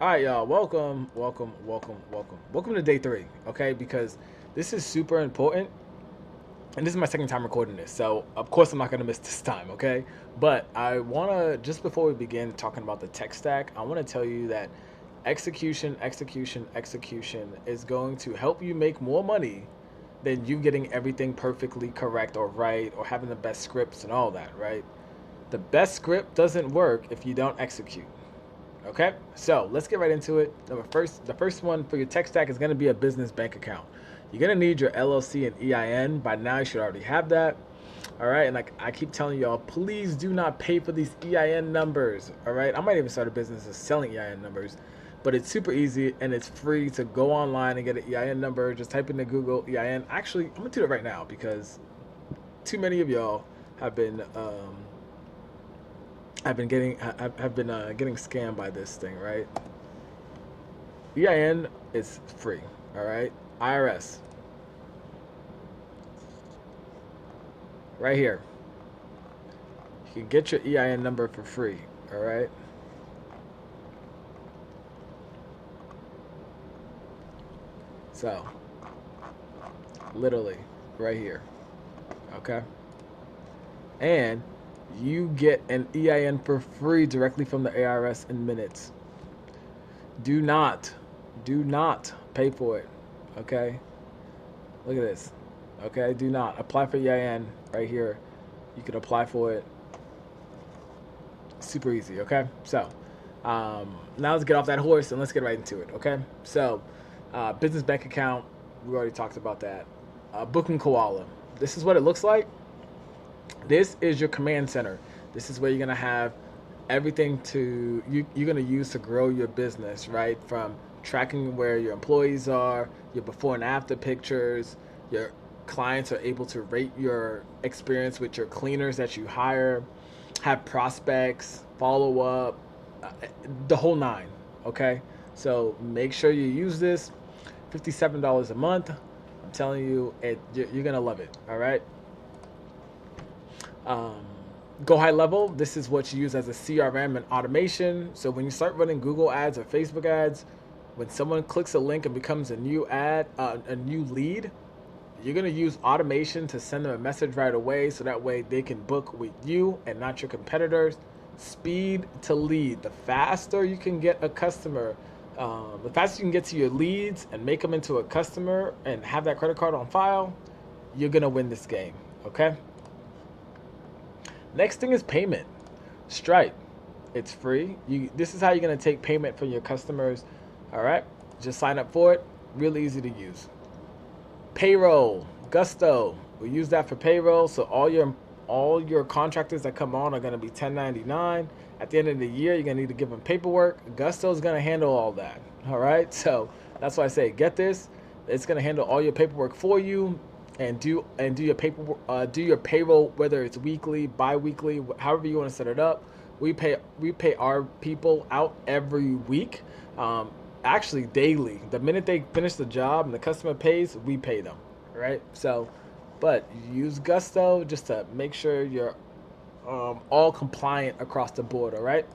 All right, y'all. Welcome to day three. Okay, because this is super important, and this is my second time recording this, so of course I'm not gonna miss this time. Okay, but I wanna just before we begin talking about the tech stack, I want to tell you that execution is going to help you make more money than you getting everything perfectly correct or right or having the best scripts and all that. Right? The best script doesn't work if you don't execute. Okay, so let's get right into it. The first one for your tech stack is going to be a business bank account. You're going to need your LLC and EIN. By now, you should already have that. All right, and like I keep telling y'all, please do not pay for these EIN numbers. All right, I might even start a business of selling EIN numbers, but it's super easy and it's free to go online and get an EIN number. Just type into Google EIN. Actually, I'm gonna do it right now because too many of y'all have been getting scammed by this thing, right? EIN is free. All right, IRS right here. You can get your EIN number for free. All right. So literally right here. Okay. And you get an EIN for free directly from the ARS in minutes. Do not, do not pay for it. Okay. Look at this. Okay. Do not apply for EIN right here. You can apply for it. Super easy. Okay. So now let's get off that horse and let's get right into it. Okay. So business bank account. We already talked about that. Booking Koala. This is what it looks like. This is your command center. This is where you're gonna have everything you're gonna use to grow your business, right? From tracking where your employees are, your before and after pictures, your clients are able to rate your experience with your cleaners that you hire, have prospects, follow up, the whole nine. Okay, so make sure you use this. $57 a month. I'm telling you, you're gonna love it. All right. Um, Go high level. This is what you use as a CRM and automation. So when you start running Google ads or Facebook ads, when someone clicks a link and becomes a new a new lead, you're gonna use automation to send them a message right away, so that way they can book with you and not your competitors. Speed to lead. The faster you can get a customer, the faster you can get to your leads and make them into a customer and have that credit card on file, you're gonna win this game. Okay. Next thing is payment. Stripe. It's free. This is how you're gonna take payment from your customers. All right. Just sign up for it. Really easy to use. Payroll. Gusto. We use that for payroll. So all your contractors that come on are gonna be 1099. At the end of the year, you're gonna need to give them paperwork. Gusto is gonna handle all that. All right. So that's why I say get this. It's gonna handle all your paperwork for you and do your paper do your payroll, whether it's weekly, bi-weekly, however you want to set it up. We pay our people out every week, actually daily. The minute they finish the job and the customer pays, we pay them. Right? So but use Gusto just to make sure you're all compliant across the board. All right.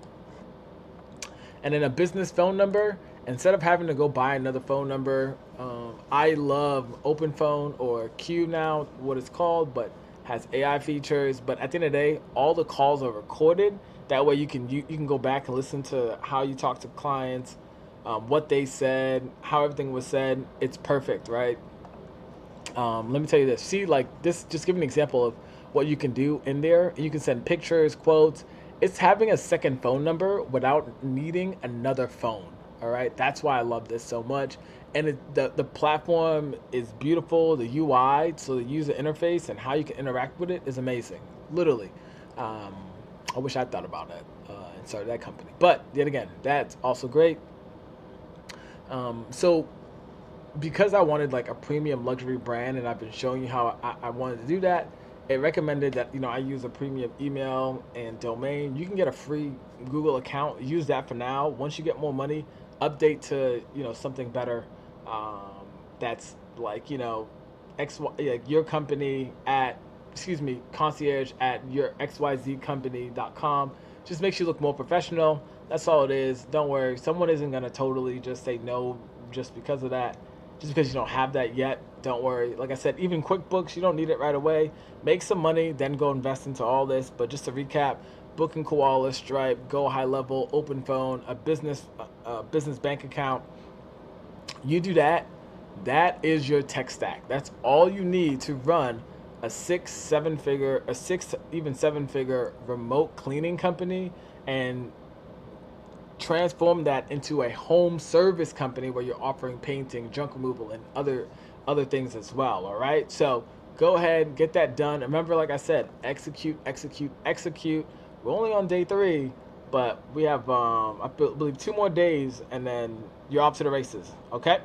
And then a business phone number, instead of having to go buy another phone number, I love Open Phone or Q now, what it's called, but has AI features. But at the end of the day, all the calls are recorded. That way you can go back and listen to how you talk to clients, what they said, how everything was said. It's perfect, right? Let me tell you this. See, like this, just give an example of what you can do in there. You can send pictures, quotes. It's having a second phone number without needing another phone. All right, that's why I love this so much. And the platform is beautiful. The UI, so the user interface and how you can interact with it is amazing. Literally, um, I wish I thought about that and started that company. But yet again, that's also great. So because I wanted like a premium luxury brand, and I've been showing you how I wanted to do that, it recommended that I use a premium email and domain. You can get a free Google account. Use that for now. Once you get more money, update to something better. That's like X like your company at excuse me concierge at your xyzcompany.com. Just makes you look more professional. That's all it is. Don't worry. Someone isn't gonna totally just say no just because of that. Just because you don't have that yet. Don't worry. Like I said, even QuickBooks, you don't need it right away. Make some money, then go invest into all this. But just to recap, Booking Koala, Stripe, Go High Level, Open Phone, a business bank account. You do that. That is your tech stack. That's all you need to run a six, even 7 figure remote cleaning company and transform that into a home service company where you're offering painting, junk removal, and other things as well. All right. So go ahead, get that done. Remember, like I said, execute, execute, execute. We're only on day 3, but we have I believe 2 more days, and then you're off to the races. Okay.